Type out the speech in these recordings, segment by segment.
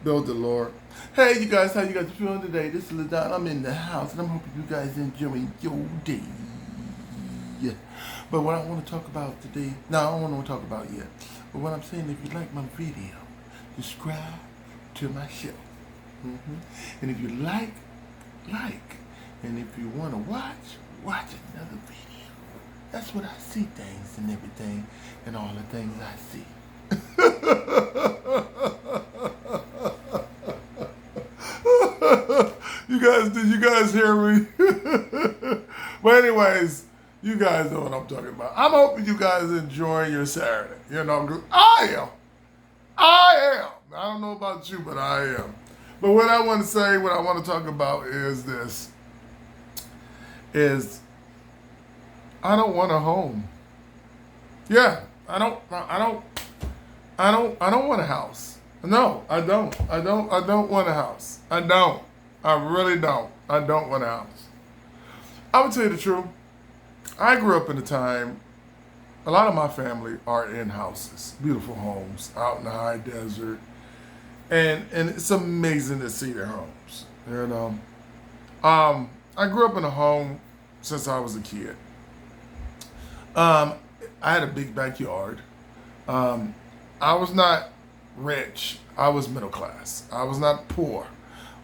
Build the Lord. Hey, you guys, how you guys feeling today? This is LaDon. I'm in the house, and I'm hoping you guys enjoying your day. But what I want to talk about today, no, I don't want to talk about yet. But what I'm saying, if you like my video, subscribe to my show. And if you like. And if you want to watch another video. That's what I see things and everything, and all the things I see. Did you guys hear me? But anyways, you guys know what I'm talking about. I'm hoping you guys enjoying your Saturday. You know, I am. I don't know about you, but I am. But what I want to say, what I want to talk about is this. I don't want a home. Yeah, I don't want a house. No, I don't want a house. I really don't. I don't want a house. I would tell you the truth. I grew up in a time, a lot of my family are in houses, beautiful homes out in the high desert. And it's amazing to see their homes, you know. I grew up in a home since I was a kid. I had a big backyard. I was not rich. I was middle class. I was not poor.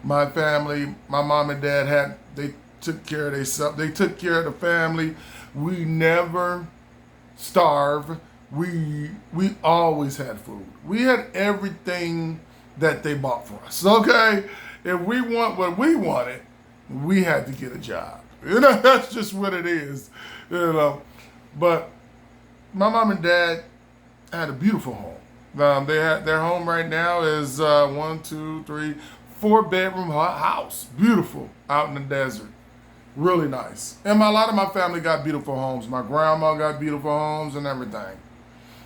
My family, my mom and dad they took care of themselves. They took care of the family. We never starved. We always had food. We had everything that they bought for us. Okay? If we want what we wanted, we had to get a job. You know, that's just what it is. You know. But my mom and dad had a beautiful home. They had their home right now is 4-bedroom house. Beautiful out in the desert. Really nice. And a lot of my family got beautiful homes. My grandma got beautiful homes and everything.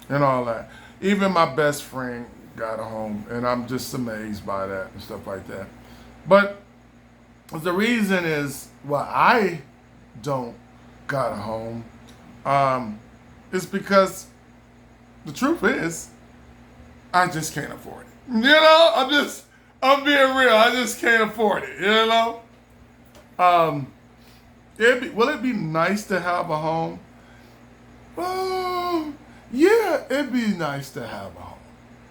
And all that. Even my best friend got a home. And I'm just amazed by that and stuff like that. But the reason is why I don't got a home is because the truth is I just can't afford it. You know, I'm being real. I just can't afford it. You know, will it be nice to have a home? Yeah, it'd be nice to have a home.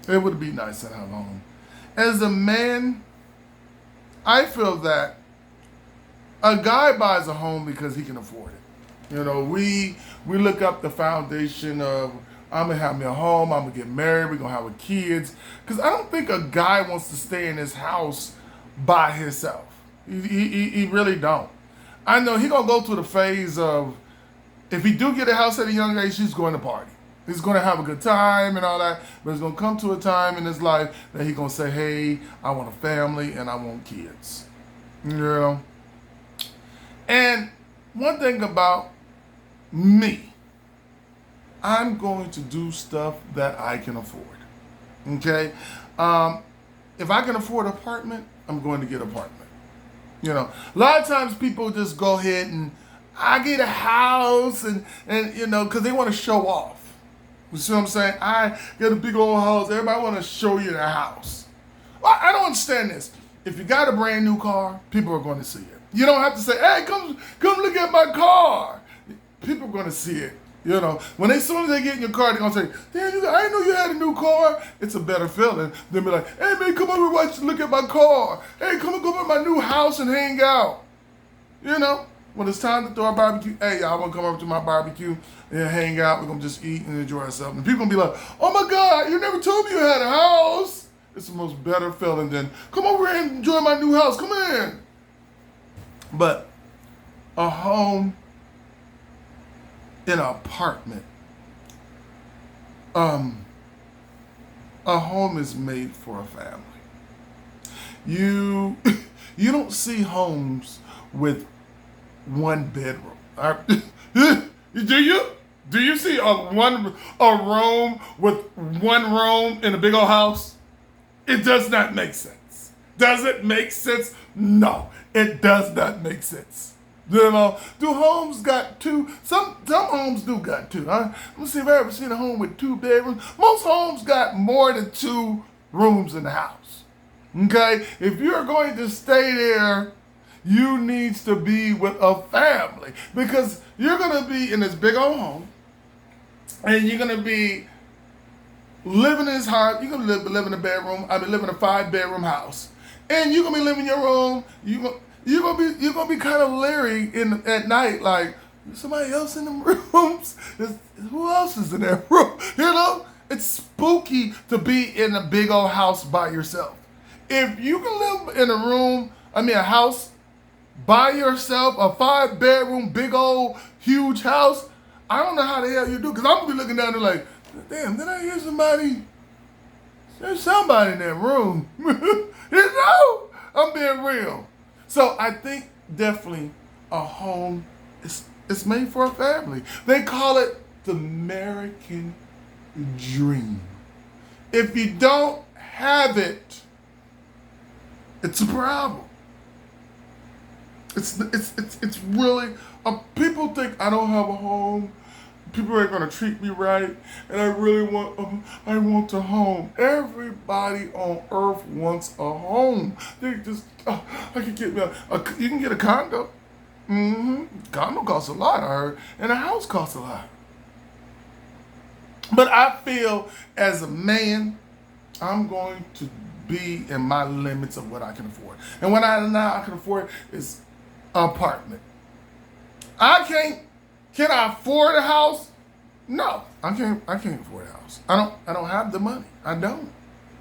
It would be nice to have a home. As a man, I feel that a guy buys a home because he can afford it. You know, we look up the foundation of I'm gonna have me a home, I'm gonna get married, we're gonna have kids. Because I don't think a guy wants to stay in his house by himself. He really don't. I know he gonna go through the phase of if he do get a house at a young age, he's going to party. He's gonna have a good time and all that, but it's gonna come to a time in his life that he's gonna say, hey, I want a family and I want kids. You know? And one thing about me, I'm going to do stuff that I can afford. Okay? If I can afford an apartment, I'm going to get an apartment. You know, a lot of times people just go ahead and I get a house and you know, because they want to show off. You see what I'm saying? I get a big old house. Everybody want to show you their house. Well, I don't understand this. If you got a brand new car, people are going to see it. You don't have to say, hey, come look at my car. People are going to see it. You know, as soon as they get in your car, they're going to say, damn, I didn't know you had a new car. It's a better feeling than be like, hey, man, come over and look at my car. Hey, come over to my new house and hang out. You know, when it's time to throw a barbecue, hey, y'all want to come over to my barbecue and hang out. We're going to just eat and enjoy ourselves. And people going to be like, oh, my God, you never told me you had a house. It's the most better feeling than, come over and enjoy my new house. Come in. But a home, an apartment, a home is made for a family. You don't see homes with one bedroom. Do you? Do you see a room with one room in a big old house? It does not make sense. Does it make sense? No, it does not make sense. You know, do homes got two? Some homes do got two. Let me see if I ever seen a home with 2 bedrooms. Most homes got more than 2 rooms in the house. Okay? If you're going to stay there, you needs to be with a family because you're going to be in this big old home and you're going to be living in this house. You're going to live in a bedroom. Live in a 5-bedroom house. And you're going to be living in your room. You're gonna be kind of leery at night, like somebody else in the rooms. Who else is in that room? You know, it's spooky to be in a big old house by yourself. If you can live in a house by yourself, a 5-bedroom, big old, huge house, I don't know how the hell you do, because I'm gonna be looking down there like, damn, did I hear somebody? There's somebody in that room. You know, I'm being real. So I think definitely a home is made for a family. They call it the American dream. If you don't have it, it's a problem. It's really people think I don't have a home. People ain't gonna treat me right, and I want a home. Everybody on earth wants a home. They just, I can get you can get a condo. Condo costs a lot, I heard, and a house costs a lot. But I feel as a man, I'm going to be in my limits of what I can afford, and what I can afford is an apartment. Can I afford a house? No, I can't afford a house. I don't have the money. I don't.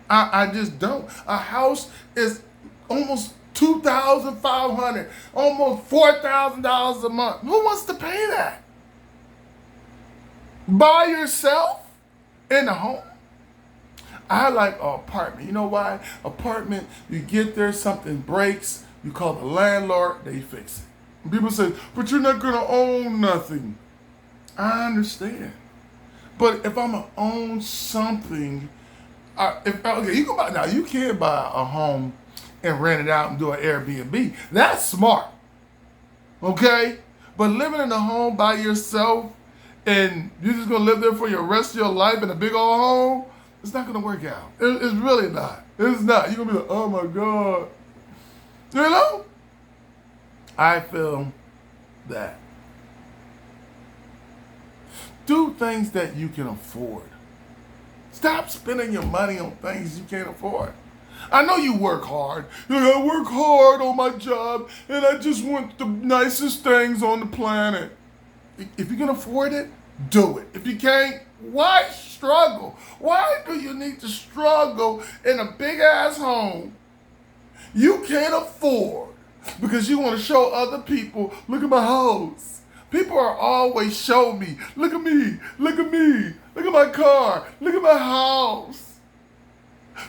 I just don't. A house is almost $2,500, almost $4,000 a month. Who wants to pay that? By yourself in a home? I like an apartment. You know why? Apartment, you get there, something breaks, you call the landlord, they fix it. People say, but you're not going to own nothing. I understand. But if I'm going to own something, you can't buy a home and rent it out and do an Airbnb. That's smart. Okay? But living in a home by yourself and you're just going to live there for your rest of your life in a big old home, it's not going to work out. It's really not. It's not. You're going to be like, oh my God. You know? I feel that do things that you can afford. Stop spending your money on things you can't afford. I know you work hard. I work hard on my job and I just want the nicest things on the planet. If you can afford it, do it. If you can't, why struggle? Why do you need to struggle in a big ass home you can't afford? Because you want to show other people, look at my house. People are always show me, look at me, look at me, look at my car, look at my house,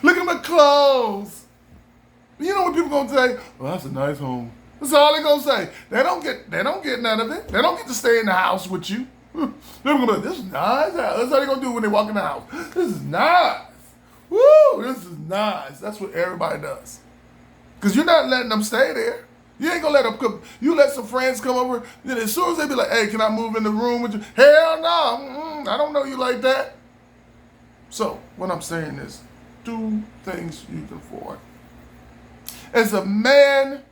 look at my clothes. You know what people gonna say? Well, that's a nice home. That's all they gonna say. They don't get none of it. They don't get to stay in the house with you. They're gonna be like, this is nice. That's how they gonna do when they walk in the house. This is nice. Woo, this is nice. That's what everybody does. Because you're not letting them stay there. You ain't gonna let them come. You let some friends come over, then as soon as they be like, hey, can I move in the room with you? Hell no, I don't know you like that. So what I'm saying is, do things you can afford. As a man,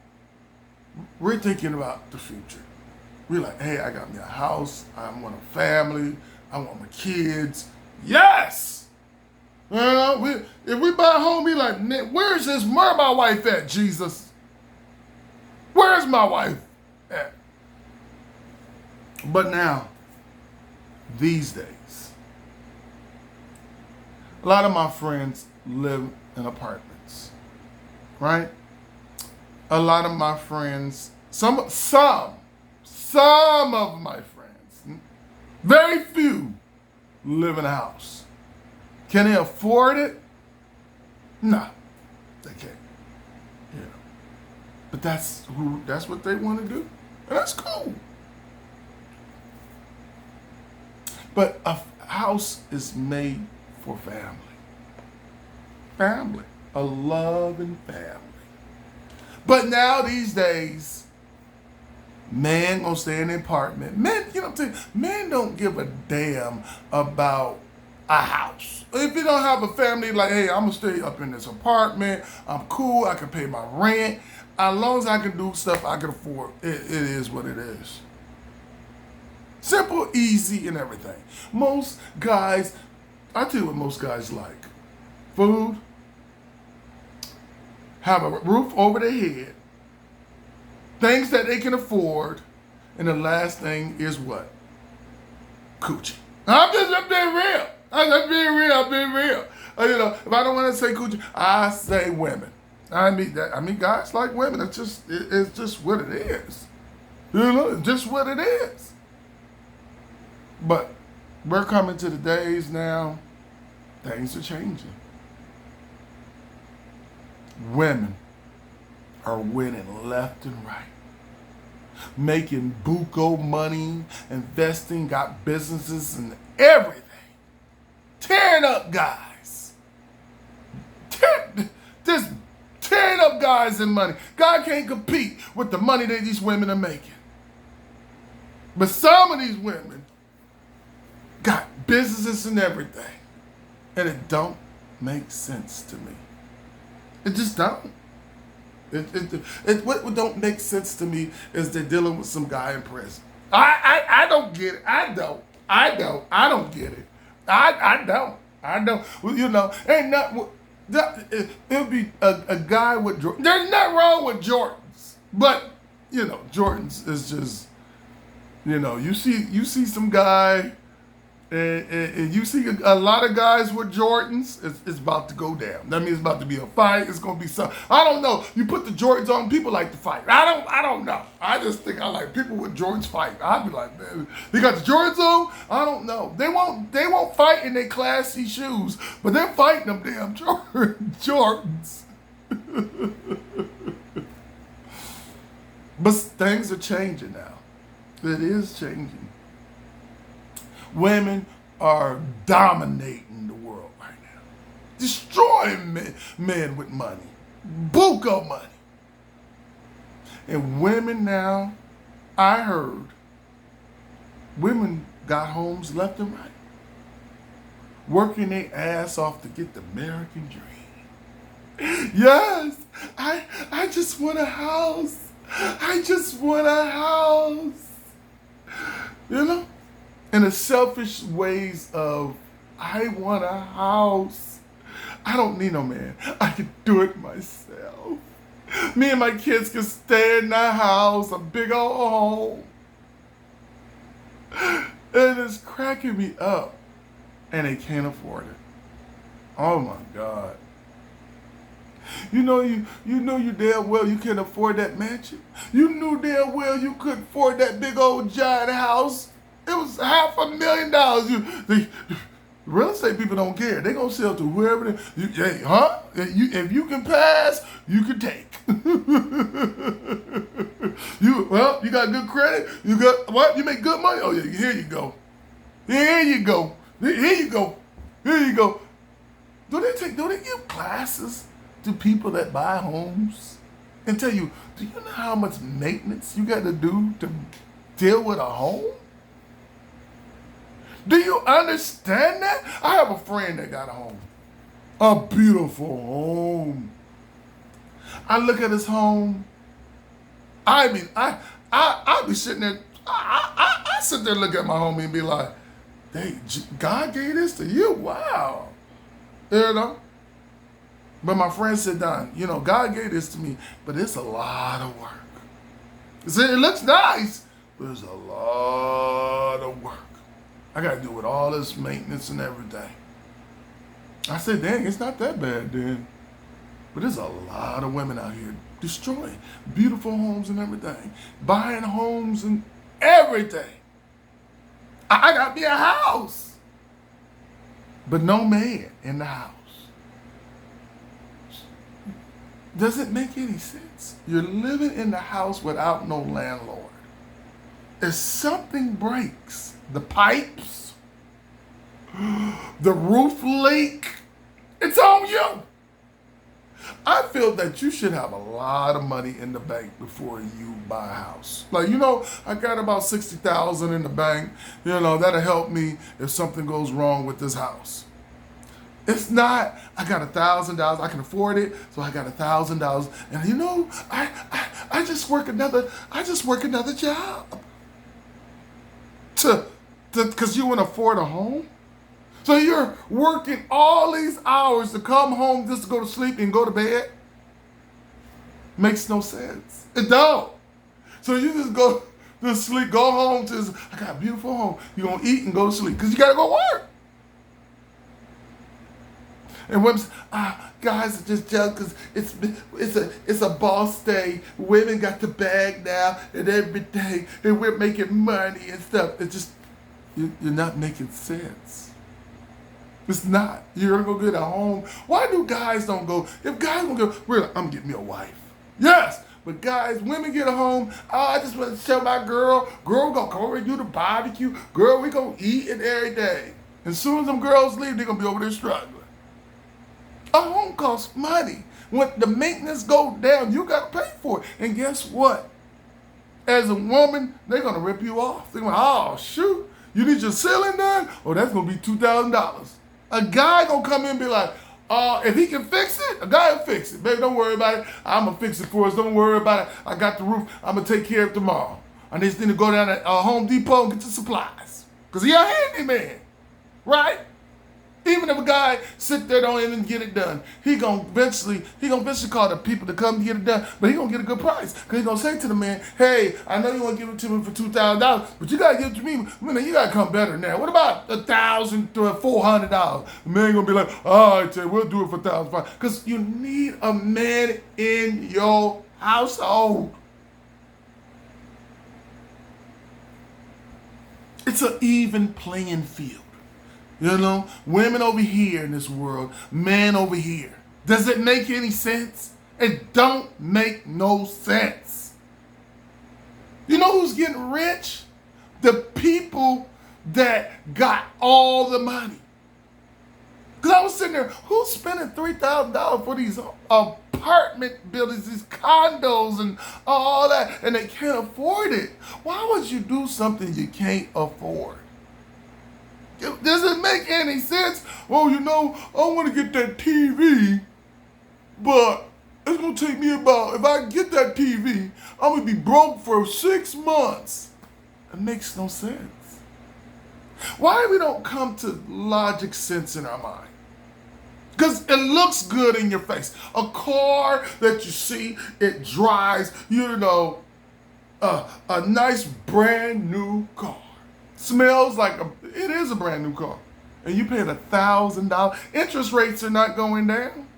we're thinking about the future. We're like, hey, I got me a house, I want a family, I want my kids. Yes! You know, if we buy a home, we like, where's my wife at, Jesus? Where's my wife at? But now, these days, a lot of my friends live in apartments, right? A lot of my friends, some of my friends, very few, live in a house. Can they afford it? No, they can't. Yeah. But that's what they want to do. And that's cool. But a house is made for family. Family. A loving family. But now these days, man gonna stay in the apartment. Men, you know what I'm saying? Men don't give a damn about a house. If you don't have a family, like, hey, I'm gonna stay up in this apartment. I'm cool. I can pay my rent. As long as I can do stuff I can afford, it is what it is. Simple, easy, and everything. Most guys, I tell you what most guys like. Food, have a roof over their head, things that they can afford, and the last thing is what? Coochie. I'm being real. I'm being real. You know, if I don't want to say coochie, I say women. I mean, guys like women. It's just what it is. You know, it's just what it is. But we're coming to the days now, things are changing. Women are winning left and right. Making buco money, investing, got businesses and everything. Tearing up guys. Just tearing up guys and money. God can't compete with the money that these women are making. But some of these women got businesses and everything. And it don't make sense to me. It just don't. What don't make sense to me is they're dealing with some guy in prison. I don't get it. I don't get it. I don't. Well, you know, ain't nothing. It'll be a guy with Jordan. There's nothing wrong with Jordans, but you know, Jordans is just, you know, you see some guy, and you see a lot of guys with Jordans. It's about to go down. That means it's about to be a fight. It's gonna be something. I don't know. You put the Jordans on, people like to fight. I don't know. I just think I like people with Jordans fight. I'd be like, man, they got the Jordans on. I don't know. They won't fight in their classy shoes, but they're fighting them damn Jordans. But things are changing now. It is changing. Women are dominating the world right now. Destroying men with money. Buco money. And women now, I heard, women got homes left and right. Working their ass off to get the American dream. Yes, I just want a house. I just want a house. You know? In the selfish ways of, I want a house. I don't need no man. I can do it myself. Me and my kids can stay in the house, a big old home. And it's cracking me up. And they can't afford it. Oh my God. You know you damn well you can't afford that mansion. You knew damn well you couldn't afford that big old giant house. It was $500,000. The real estate people don't care. They gonna sell to whoever. If you can pass, you can take. You got good credit. You got what? You make good money. Oh yeah, here you go. Here you go. Do they give classes to people that buy homes and tell you? Do you know how much maintenance you got to do to deal with a home? Do you understand that? I have a friend that got a home. A beautiful home. I look at his home. I mean, I be sitting there, I sit there and look at my home and be like, hey, God gave this to you? Wow. You know? But my friend said, Don, you know, God gave this to me, but it's a lot of work. See, it looks nice, but it's a lot of work. I got to deal with all this maintenance and everything. I said, dang, it's not that bad then. But there's a lot of women out here destroying beautiful homes and everything. Buying homes and everything. I got me a house. But no man in the house. Does it make any sense? You're living in the house without no landlord. If something breaks, the pipes, the roof leak, it's on you. I feel that you should have a lot of money in the bank before you buy a house. Like, I got about 60,000 in the bank. That'll help me if something goes wrong with this house. It's not, I got $1,000, I can afford it, so I got $1,000. And I just work another job. Because you want to afford a home? So you're working all these hours to come home just to go to sleep and go to bed? Makes no sense. It don't. So you just go to sleep, go home I got a beautiful home. You're going to eat and go to sleep because you got to go work. And women say, guys are just jealous because it's a boss day. Women got the bag now and everything, and we're making money and stuff. It's just, you're not making sense. It's not. You're going to go get a home. Why do guys don't go? If guys don't go, I'm getting me a wife. Yes. But guys, women get a home. I just want to show my girl. Girl, we're going to come over and do the barbecue. Girl, we're going to eat it every day. And as soon as them girls leave, they're going to be over there struggling. A home costs money. When the maintenance goes down, you got to pay for it. And guess what? As a woman, they're going to rip you off. They're going to, oh, shoot, you need your ceiling done? Oh, that's going to be $2,000. A guy going to come in and be like, if he can fix it, a guy will fix it. Baby, don't worry about it. I'm going to fix it for us. Don't worry about it. I got the roof. I'm going to take care of it tomorrow. I just need to go down to Home Depot and get the supplies. Because he a handyman, right? Even if a guy sit there don't even get it done, he gonna eventually call the people to come get it done, but he gonna get a good price. Cause he gonna say to the man, hey, I know you wanna give it to me for $2,000, but you gotta give it to me. Man, you gotta come better than that. What about $1,000 to $400? The man gonna be like, all right, we'll do it for $1,500. Cause you need a man in your household. It's an even playing field. Women over here in this world, men over here. Does it make any sense? It don't make no sense. You know who's getting rich? The people that got all the money. Because I was sitting there, who's spending $3,000 for these apartment buildings, these condos and all that, and they can't afford it? Why would you do something you can't afford? Does it make any sense? Well, I want to get that TV, but it's going to take me about, if I get that TV, I'm going to be broke for 6 months. It makes no sense. Why we don't come to logic sense in our mind? Because it looks good in your face. A car that you see, it drives, a nice brand new car. Smells like it is a brand new car. And you paid $1,000. Interest rates are not going down.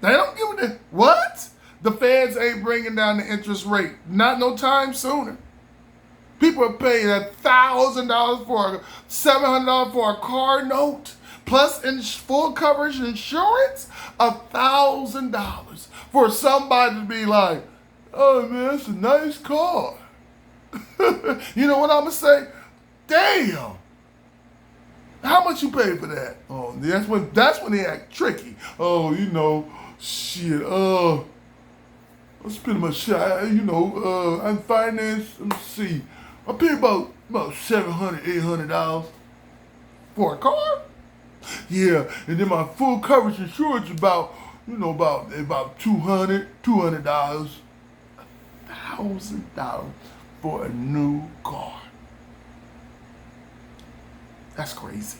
They don't give a what? The feds ain't bringing down the interest rate. Not no time sooner. People are paying $1,000 for $700 for a car note, plus full coverage insurance, $1,000 for somebody to be like, oh man, that's a nice car. You know what I'm gonna say? Damn. How much you pay for that? Oh, that's when they act tricky. Oh, shit. I spend my shot. I'm financed. Let me see. I pay about $700, $800 for a car. Yeah, and then my full coverage insurance about $200. $1,000 for a new car. That's crazy.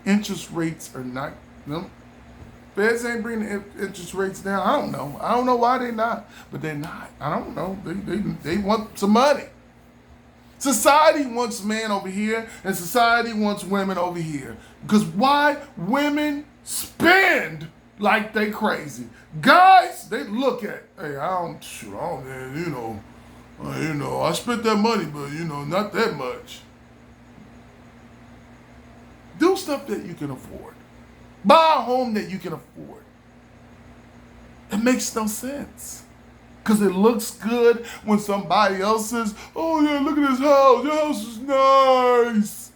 Interest rates are not, feds ain't bringing the interest rates down. I don't know. I don't know why they're not, but they're not. I don't know. They want some money. Society wants men over here, and society wants women over here. Because why? Women spend like they crazy. Guys, they look at, hey, I spent that money, but, not that much. Do stuff that you can afford. Buy a home that you can afford. It makes no sense. Because it looks good when somebody else says, oh, yeah, look at this house. Your house is nice.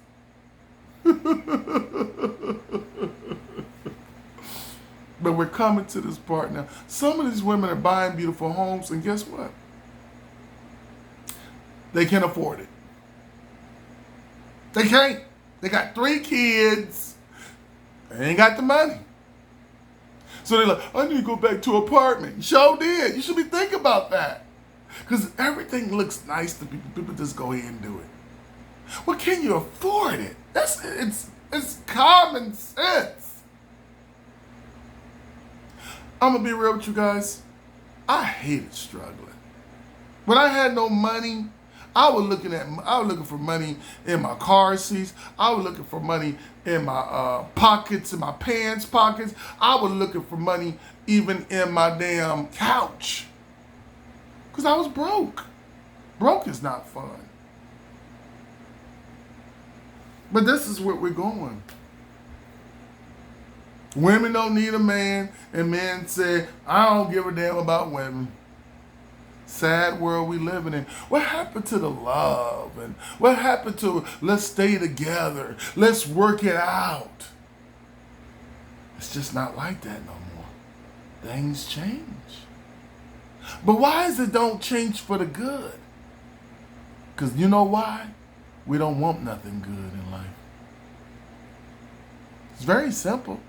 But we're coming to this part now. Some of these women are buying beautiful homes, and guess what? They can't afford it. They can't. They got 3 kids. They ain't got the money. So they're like, I need to go back to an apartment. You sure did. You should be thinking about that. Because everything looks nice to people. People just go ahead and do it. Well, can you afford it? It's common sense. I'm going to be real with you guys. I hated struggling. When I had no money, I was looking for money in my car seats. I was looking for money in my pockets, in my pants pockets. I was looking for money even in my damn couch. Because I was broke. Broke is not fun. But this is where we're going. Women don't need a man, and men say, I don't give a damn about women. Sad world we living in. What happened to the love? And what happened to let's stay together? Let's work it out. It's just not like that no more. Things change. But why is it don't change for the good? Because you know why? We don't want nothing good in life. It's very simple.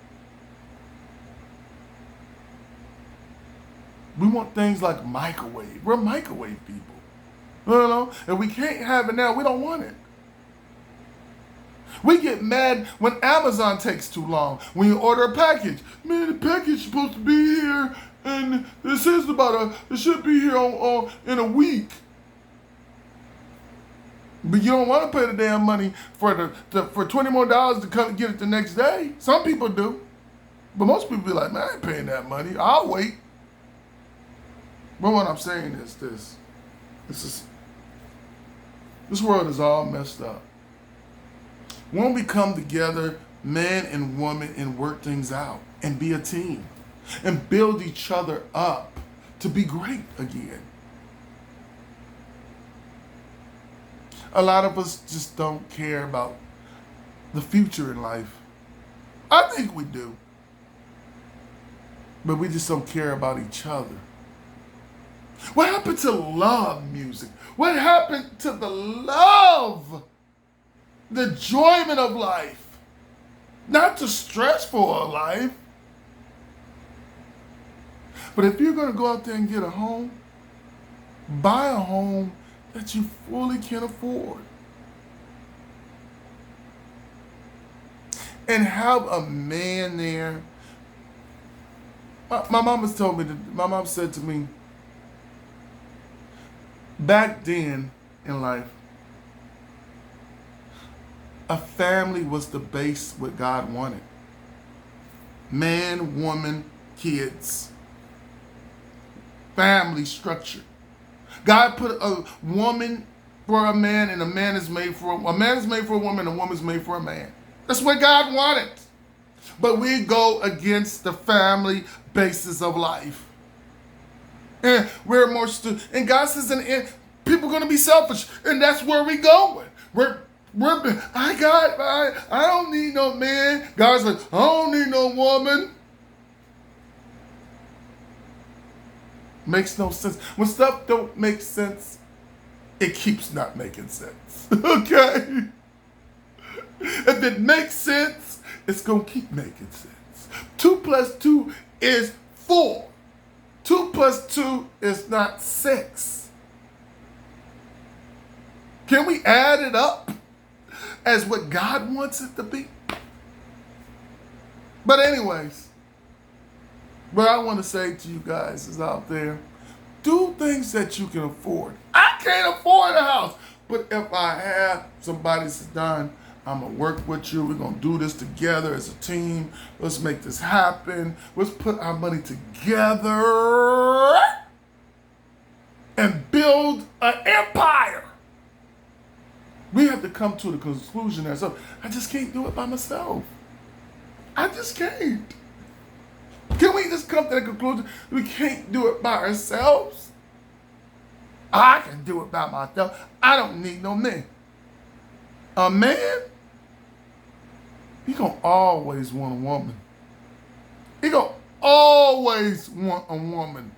We want things like microwave. We're microwave people. You know? If we can't have it now, we don't want it. We get mad when Amazon takes too long. When you order a package. Man, the package is supposed to be here, and it says it should be here in a week. But you don't want to pay the damn money for $20 more to come get it the next day. Some people do. But most people be like, man, I ain't paying that money. I'll wait. But what I'm saying is this world is all messed up. When we come together, man and woman, and work things out and be a team and build each other up to be great again. A lot of us just don't care about the future in life. I think we do. But we just don't care about each other. What happened to love music? What happened to the love? The enjoyment of life. Not the stressful life. But if you're going to go out there and get a home, buy a home that you fully can afford. And have a man there. My mom said to me, back then in life, a family was the base what God wanted. Man, woman, kids. Family structure. God put a woman for a man, and a man is made for a man is made for a woman, and a woman is made for a man. That's what God wanted. But we go against the family basis of life. And we're more and God says people are going to be selfish, and that's where we going. I don't need no man. God's like, I don't need no woman. Makes no sense. When stuff don't make sense, it keeps not making sense. Okay? If it makes sense, it's going to keep making sense. 2 + 2 is 4. 2 + 2 is not 6. Can we add it up as what God wants it to be? But anyways, what I want to say to you guys is out there, do things that you can afford. I can't afford a house, but if I have somebody that's done, I'm going to work with you. We're going to do this together as a team. Let's make this happen. Let's put our money together and build an empire. We have to come to the conclusion that I just can't do it by myself. I just can't. Can we just come to the conclusion we can't do it by ourselves? I can do it by myself. I don't need no man. A man, he gonna always want a woman. He gonna always want a woman.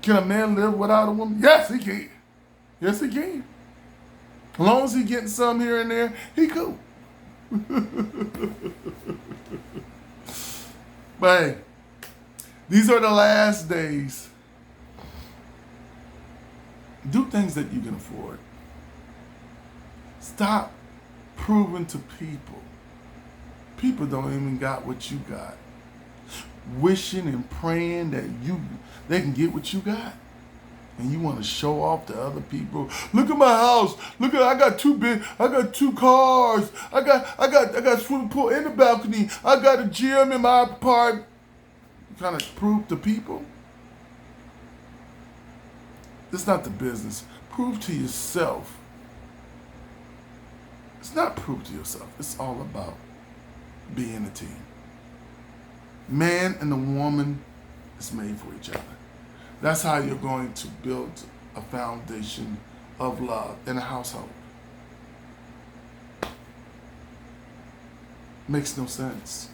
Can a man live without a woman? Yes, he can. Yes, he can. As long as he getting some here and there, he cool. But hey, these are the last days. Do things that you can afford. Stop proving to people. People don't even got what you got. Wishing and praying that they can get what you got. And you want to show off to other people. Look at my house. Look at I got two cars. I got swimming pool in the balcony. I got a gym in my apartment. Trying to prove to people. It's not the business. Prove to yourself. It's not prove to yourself. It's all about being a team. Man and the woman is made for each other. That's how you're going to build a foundation of love in a household. Makes no sense.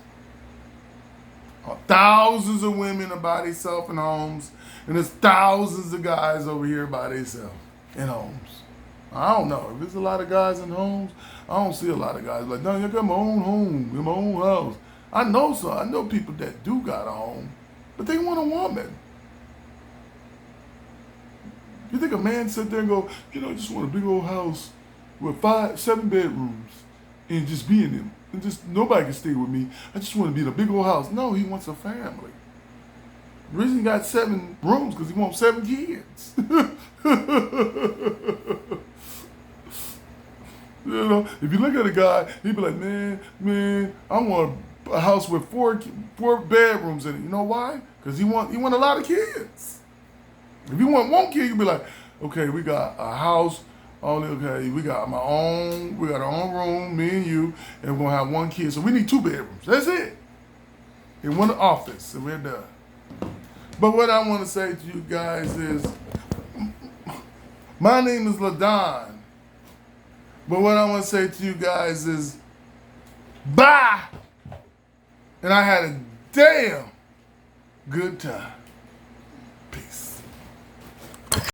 Thousands of women are by themselves in homes, and there's thousands of guys over here by themselves in homes. I don't know. If there's a lot of guys in homes, I don't see a lot of guys like, no, I got my own home, in my own house. I know some. I know people that do got a home, but they want a woman. You think a man sit there and go, I just want a big old house with 7 bedrooms and just be in them. And just nobody can stay with me. I just want to be in a big old house. No, he wants a family. The reason he got 7 rooms because he wants 7 kids. If you look at a guy, he'd be like, man, I want a house with 4 bedrooms in it. You know why? Because he want a lot of kids. If you want 1 kid, you'd be like, okay, we got a house. We got our own room, me and you, and we're gonna have 1 kid. So we need 2 bedrooms. That's it. And 1 office, and we're done. But what I want to say to you guys is, my name is LaDon. But what I want to say to you guys is, bye. And I had a damn good time. Peace.